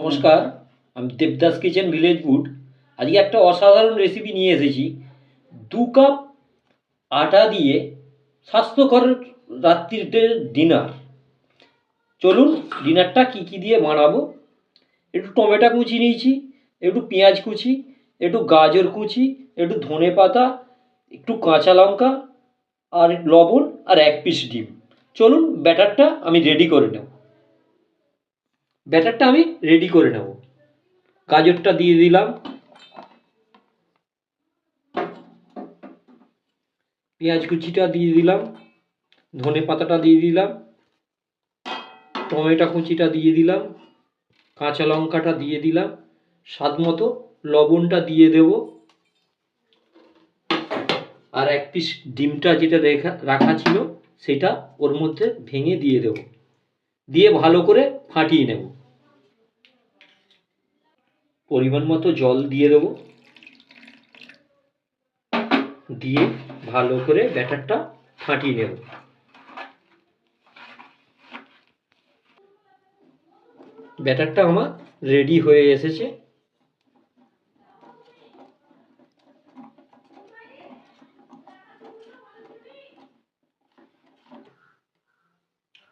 নমস্কার, আমি Devdas kitchen village food. আজকে একটা অসাধারণ রেসিপি নিয়ে এসেছি। 2 কাপ আটা দিয়ে স্বাস্থ্যকর রাত্রিতে ডিনার। চলুন ডিনারটা কী দিয়ে বানাবো। একটু টমেটো কুচি নিয়েছি, একটু পেঁয়াজ কুচি, একটু গাজর কুচি, একটু ধনে পাতা, একটু কাঁচা লঙ্কা আর লবণ আর 1 পিস ডিম। চলুন ব্যাটারটা আমি রেডি করে নেব। গাজরটা দিয়ে দিলাম, পেঁয়াজ কুচিটা দিয়ে দিলাম, ধনে পাতাটা দিয়ে দিলাম, টমেটো কুচিটা দিয়ে দিলাম, কাঁচা লঙ্কাটা দিয়ে দিলাম, স্বাদ মতো লবণটা দিয়ে দেব, আর 1 পিস ডিমটা যেটা রাখা ছিল সেটা ওর মধ্যে ভেঙে দিয়ে দেব, দিয়ে ভালো করে ফাটিয়ে নেব। পরিমাণ মতো জল দিয়ে দেব, দিয়ে ভালো করে ব্যাটারটা ফাটিয়ে নেব। ব্যাটারটা আমার রেডি হয়ে এসেছে।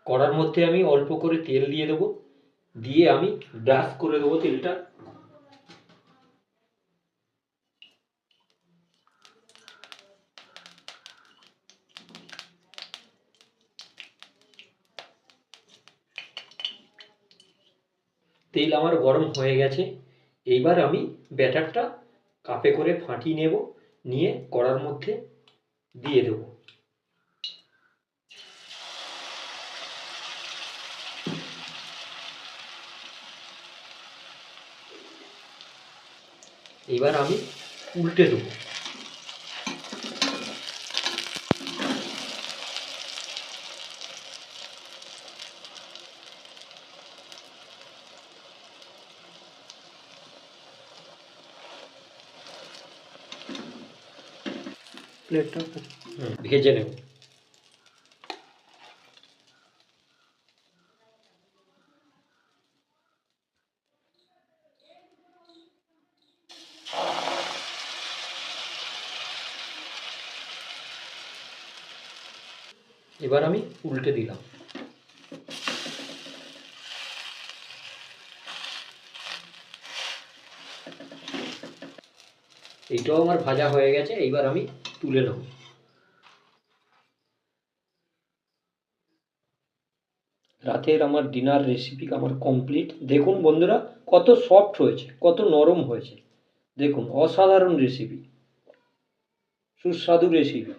কড়ার মধ্যে আমি অল্প করে তেল দিয়ে দেবো, দিয়ে আমি ব্রাশ করে দেবো তেলটা। তেল আমার গরম হয়ে গেছে। এইবার আমি ব্যাটারটা কাপে করে ফাটিয়ে নেব, নিয়ে কড়ার মধ্যে দিয়ে দেব। এবার আমি উল্টে দেবো। প্লেটটা ভেজে নেব। এবার আমি উল্টে দিলাম। এইটাও আমার ভাজা হয়ে গেছে, এইবার আমি তুলে নেব। রাতের আমার ডিনার রেসিপি আমার কমপ্লিট। দেখুন বন্ধুরা, কত সফট হয়েছে, কত নরম হয়েছে। দেখুন, অসাধারণ রেসিপি, সুস্বাদু রেসিপি।